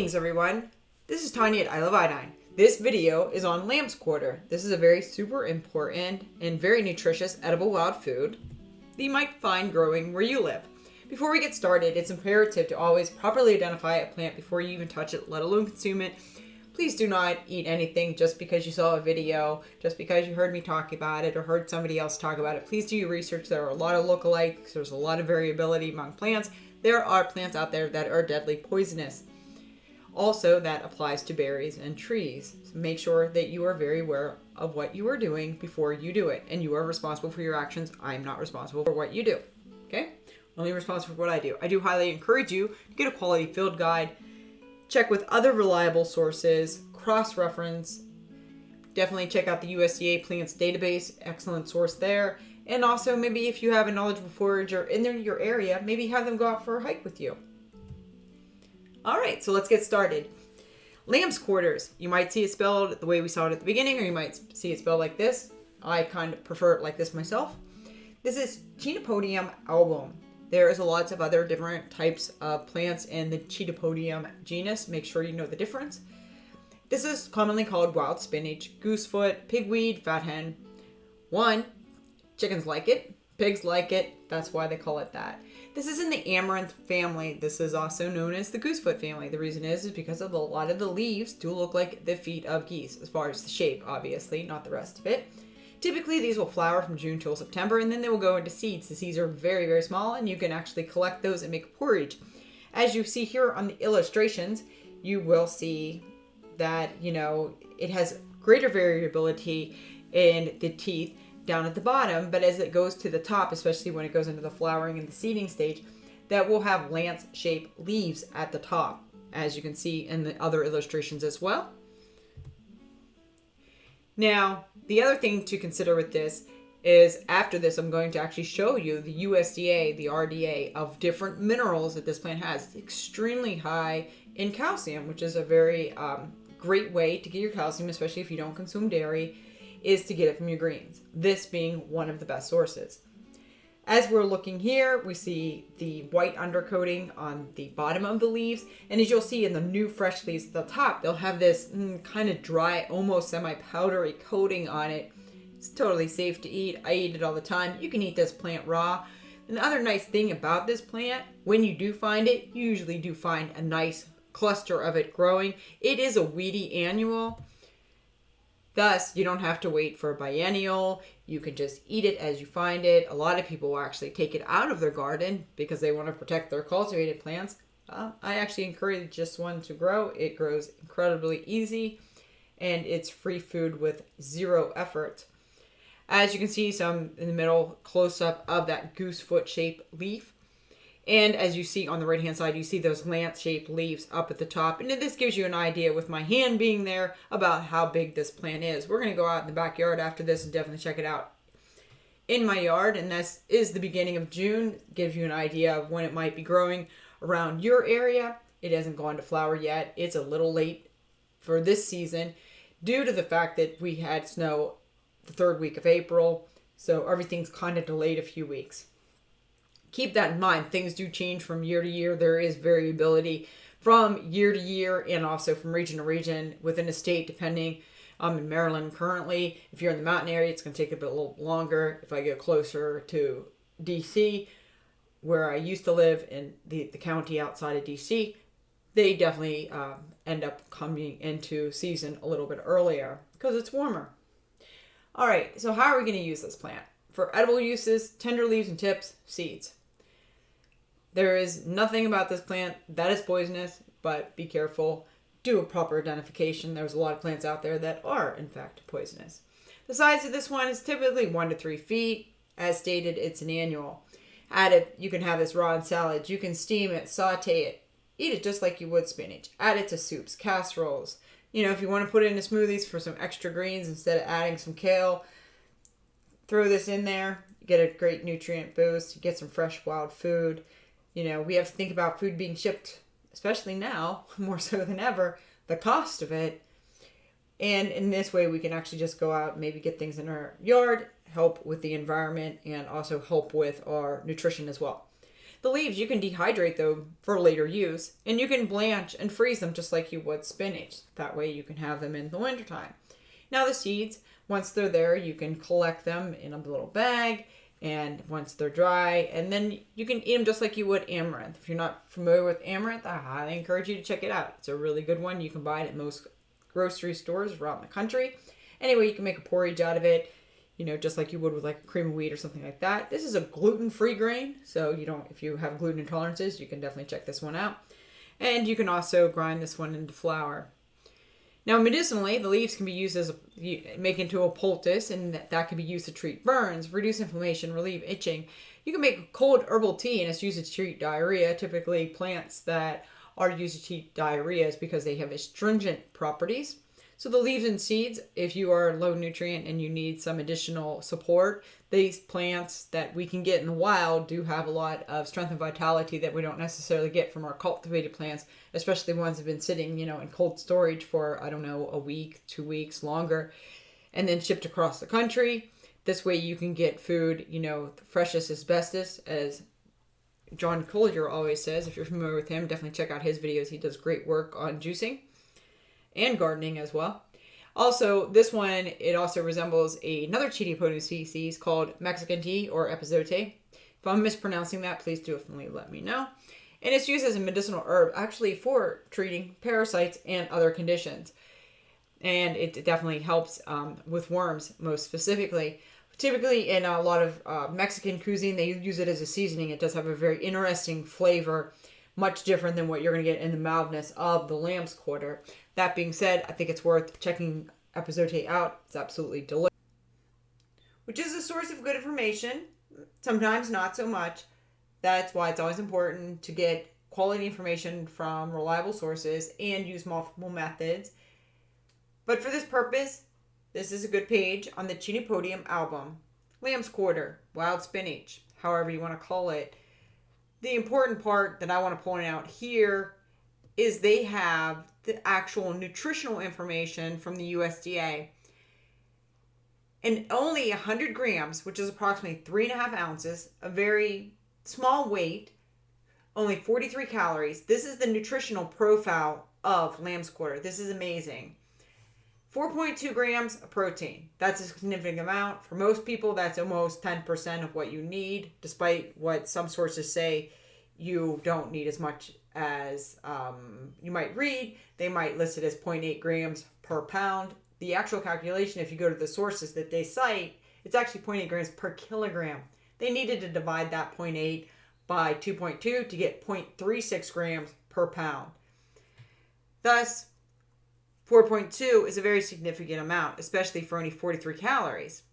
Greetings everyone, this is Tanya at I Love Iodine. This video is on lamb's quarter. This is a very super important and very nutritious edible wild food that you might find growing where you live. Before we get started, it's imperative to always properly identify a plant before you even touch it, let alone consume it. Please do not eat anything just because you saw a video, just because you heard me talk about it or heard somebody else talk about it. Please do your research. There are a lot of lookalikes. There's a lot of variability among plants. There are plants out there that are deadly poisonous. Also, that applies to berries and trees. So make sure that you are very aware of what you are doing before you do it. And you are responsible for your actions. I'm not responsible for what you do. Okay? Only responsible for what I do. I do highly encourage you to get a quality field guide. Check with other reliable sources. Cross-reference. Definitely check out the USDA Plants Database. Excellent source there. And also, maybe if you have a knowledgeable forager in your area, maybe have them go out for a hike with you. All right, so let's get started. Lamb's quarters. You might see it spelled the way we saw it at the beginning, or you might see it spelled like this. I kind of prefer it like this myself. This is Chenopodium album. There is lots of other different types of plants in the Chenopodium genus. Make sure you know the difference. This is commonly called wild spinach, goosefoot, pigweed, Fat-Hen. Chickens like it. Pigs like it. That's why they call it that. This is in the Amaranth family. This is also known as the Goosefoot family. The reason is because of a lot of the leaves do look like the feet of geese, as far as the shape, obviously, not the rest of it. Typically, these will flower from June till September, and then they will go into seeds. The seeds are very, very small, and you can actually collect those and make porridge. As you see here on the illustrations, you will see that, it has greater variability in the teeth down at the bottom, but as it goes to the top, especially when it goes into the flowering and the seeding stage, that will have lance-shaped leaves at the top, as you can see in the other illustrations as well. Now, the other thing to consider with this is after this, I'm going to actually show you the USDA, the RDA of different minerals that this plant has. It's extremely high in calcium, which is a very great way to get your calcium, especially if you don't consume dairy, is to get it from your greens, this being one of the best sources. As we're looking here, we see the white undercoating on the bottom of the leaves, and as you'll see in the new fresh leaves at the top, they'll have this kind of dry, almost semi-powdery coating on it. It's totally safe to eat. I eat it all the time. You can eat this plant raw. And the other nice thing about this plant, when you do find it, you usually do find a nice cluster of it growing. It is a weedy annual. Thus, you don't have to wait for a biennial. You can just eat it as you find it. A lot of people will actually take it out of their garden because they want to protect their cultivated plants. I actually encourage this one to grow. It grows incredibly easy, and it's free food with zero effort. As you can see, some in the middle close-up of that goosefoot shaped leaf. And as you see on the right-hand side, you see those lance-shaped leaves up at the top. And this gives you an idea with my hand being there about how big this plant is. We're going to go out in the backyard after this and definitely check it out in my yard. And this is the beginning of June. Gives you an idea of when it might be growing around your area. It hasn't gone to flower yet. It's a little late for this season due to the fact that we had snow the third week of April. So everything's kind of delayed a few weeks. Keep that in mind. Things do change from year to year. There is variability from year to year and also from region to region within a state, depending. I'm in Maryland currently. If you're in the mountain area, it's going to take a little longer. If I get closer to DC, where I used to live in the county outside of DC, they definitely end up coming into season a little bit earlier because it's warmer. All right, so how are we going to use this plant? For edible uses, tender leaves and tips, seeds. There is nothing about this plant that is poisonous, but be careful. Do a proper identification. There's a lot of plants out there that are, in fact, poisonous. The size of this one is typically 1 to 3 feet. As stated, it's an annual. Add it. You can have this raw in salads. You can steam it, saute it. Eat it just like you would spinach. Add it to soups, casseroles. If you want to put it into smoothies for some extra greens instead of adding some kale, throw this in there. You get a great nutrient boost. You get some fresh wild food. We have to think about food being shipped, especially now, more so than ever, the cost of it. And in this way, we can actually just go out and maybe get things in our yard, help with the environment, and also help with our nutrition as well. The leaves, you can dehydrate them for later use, and you can blanch and freeze them just like you would spinach. That way you can have them in the wintertime. Now the seeds, once they're there, you can collect them in a little bag, and once they're dry, and then you can eat them just like you would amaranth. If you're not familiar with amaranth, I highly encourage you to check it out. It's a really good one. You can buy it at most grocery stores around the country. Anyway, you can make a porridge out of it, just like you would with like a cream of wheat or something like that. This is a gluten-free grain, so if you have gluten intolerances, you can definitely check this one out. And you can also grind this one into flour. Now, medicinally, the leaves can be used make into a poultice, and that can be used to treat burns, reduce inflammation, relieve itching. You can make a cold herbal tea, and it's used to treat diarrhea. Typically, plants that are used to treat diarrhea is because they have astringent properties. So the leaves and seeds, if you are low nutrient and you need some additional support, these plants that we can get in the wild do have a lot of strength and vitality that we don't necessarily get from our cultivated plants, especially the ones that have been sitting, in cold storage for, a week, 2 weeks, longer, and then shipped across the country. This way you can get food, the freshest is bestest, as John Collier always says. If you're familiar with him, definitely check out his videos. He does great work on juicing and gardening as well. Also, this one, it also resembles another Chenopodium species called Mexican tea or epazote. If I'm mispronouncing that, please definitely let me know. And it's used as a medicinal herb, actually, for treating parasites and other conditions. And it definitely helps with worms, most specifically. Typically, in a lot of Mexican cuisine, they use it as a seasoning. It does have a very interesting flavor, much different than what you're going to get in the mildness of the lamb's quarter. That being said, I think it's worth checking epazote out. It's absolutely delicious. Which is a source of good information, sometimes not so much. That's why it's always important to get quality information from reliable sources and use multiple methods. But for this purpose, this is a good page on the Chenopodium album. Lamb's quarter, wild spinach, however you want to call it. The important part that I want to point out here is they have the actual nutritional information from the USDA. And only 100 grams, which is approximately 3.5 ounces, a very small weight, only 43 calories. This is the nutritional profile of lamb's quarter. This is amazing. 4.2 grams of protein. That's a significant amount. For most people, that's almost 10% of what you need, despite what some sources say you don't need as much as you might read. They might list it as 0.8 grams per pound. The actual calculation, if you go to the sources that they cite, it's actually 0.8 grams per kilogram. They needed to divide that 0.8 by 2.2 to get 0.36 grams per pound. Thus, 4.2 is a very significant amount, especially for only 43 calories.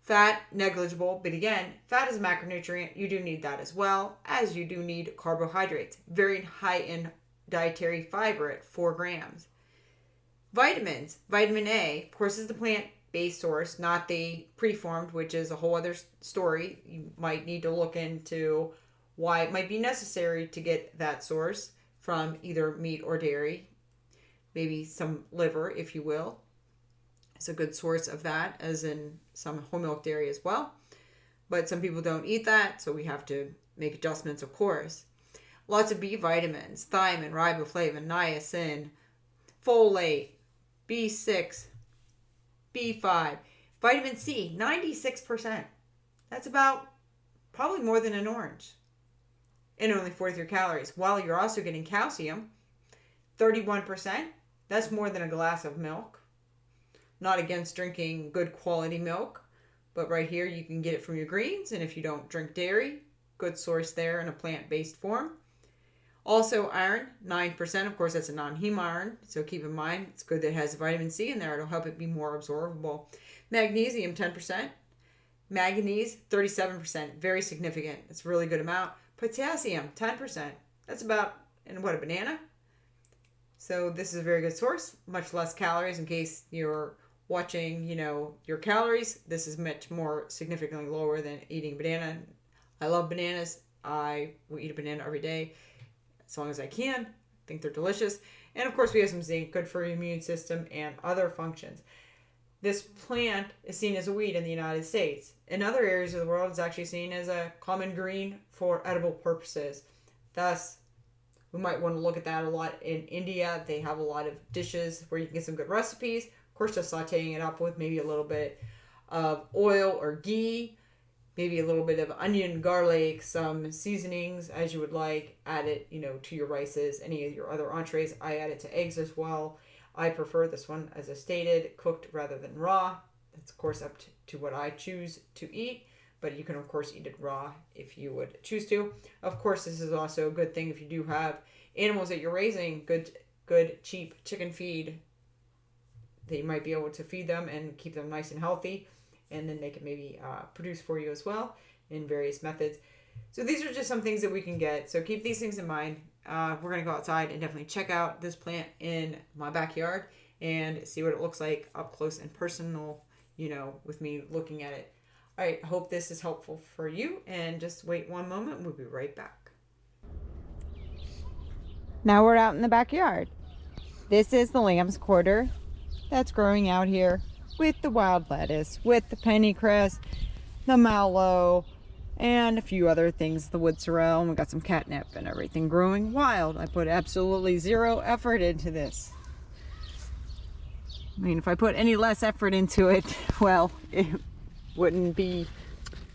Fat, negligible, but again, fat is a macronutrient. You do need that as well, as you do need carbohydrates. Very high in dietary fiber at 4 grams. Vitamins. Vitamin A, of course, is the plant-based source, not the preformed, which is a whole other story. You might need to look into why it might be necessary to get that source from either meat or dairy. Maybe some liver, if you will. It's a good source of that, as in some whole milk dairy as well. But some people don't eat that, so we have to make adjustments, of course. Lots of B vitamins, thiamine, riboflavin, niacin, folate, B6, B5. Vitamin C, 96%. That's about probably more than an orange. And only 43 calories. While you're also getting calcium, 31%. That's more than a glass of milk. Not against drinking good quality milk, but right here you can get it from your greens, and if you don't drink dairy, good source there in a plant-based form. Also iron, 9%. Of course, that's a non-heme iron, so keep in mind it's good that it has vitamin C in there. It'll help it be more absorbable. Magnesium, 10%. Manganese, 37%. Very significant. It's a really good amount. Potassium, 10%. That's about, a banana? So this is a very good source. Much less calories in case you're watching, your calories. This is much more significantly lower than eating a banana. I love bananas. I will eat a banana every day as long as I can. I think they're delicious. And of course we have some zinc, good for your immune system and other functions. this plant is seen as a weed in the United States. In other areas of the world, it's actually seen as a common green for edible purposes. Thus, we might want to look at that a lot. In India, they have a lot of dishes where you can get some good recipes. Of course, just sauteing it up with maybe a little bit of oil or ghee, maybe a little bit of onion, garlic, some seasonings as you would like. Add it, to your rices, any of your other entrees. I add it to eggs as well. I prefer this one, as I stated, cooked rather than raw. That's, of course, up to what I choose to eat. But you can, of course, eat it raw if you would choose to. Of course, this is also a good thing if you do have animals that you're raising, good cheap chicken feed. That you might be able to feed them and keep them nice and healthy. And then they can maybe produce for you as well in various methods. So these are just some things that we can get. So keep these things in mind. We're going to go outside and definitely check out this plant in my backyard and see what it looks like up close and personal, with me looking at it. All right, hope this is helpful for you, and just wait one moment. We'll be right back. Now we're out in the backyard. This is the lamb's quarter that's growing out here with the wild lettuce, with the pennycress, the mallow, and a few other things, the wood sorrel, and we got some catnip and everything growing wild. I put absolutely zero effort into this. I mean, if I put any less effort into it, well, it wouldn't be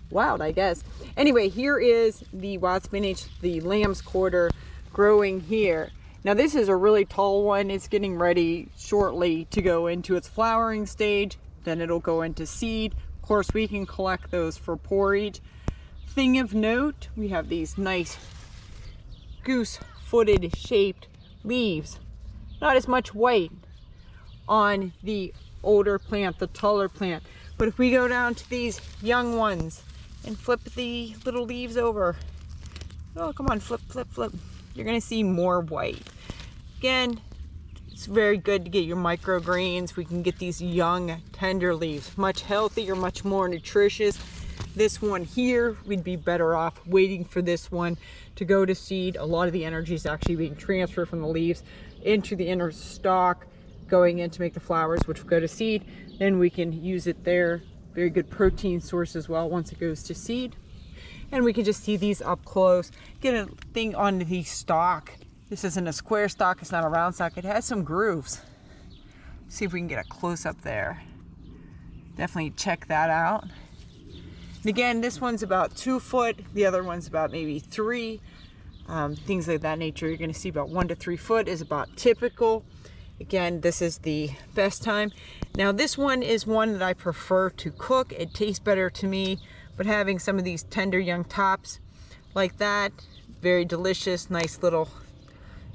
wild, I guess. Anyway, here is the wild spinach, the lamb's quarter, growing here. Now this is a really tall one. It's getting ready shortly to go into its flowering stage. Then it'll go into seed. Of course, we can collect those for porridge. Thing of note, we have these nice goose-footed shaped leaves. Not as much white on the older plant, the taller plant. But if we go down to these young ones and flip the little leaves over, oh, come on, flip, flip, flip, you're gonna see more white. Again, it's very good to get your microgreens. We can get these young, tender leaves, much healthier, much more nutritious. This one here, we'd be better off waiting for this one to go to seed. A lot of the energy is actually being transferred from the leaves into the inner stalk, going in to make the flowers, which will go to seed. Then we can use it there. Very good protein source as well once it goes to seed. And we can just see these up close. Get a thing on the stalk. This isn't a square stalk, it's not a round stalk. It has some grooves. See if we can get a close up there. Definitely check that out. And again, this one's about 2 foot. The other one's about maybe 3. Things like that nature. You're gonna see about 1 to 3 foot is about typical. Again, this is the best time. Now this one is one that I prefer to cook. It tastes better to me, but having some of these tender young tops like that, very delicious, nice little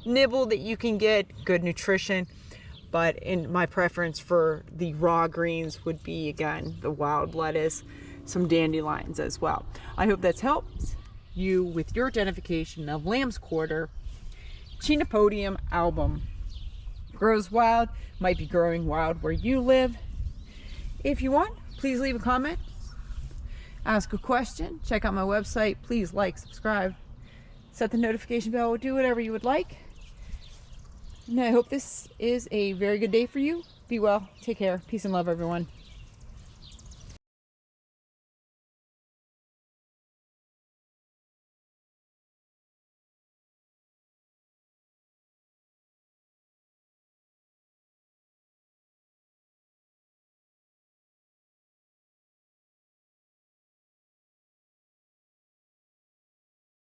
nibble that you can get, good nutrition. But in my preference for the raw greens would be, again, the wild lettuce, some dandelions as well. I hope that's helped you with your identification of lamb's quarter. Chenopodium album. Grows wild, might be growing wild where you live. If you want, please leave a comment, ask a question, check out my website, please like, subscribe, set the notification bell, do whatever you would like. And I hope this is a very good day for you. Be well, take care, peace and love everyone.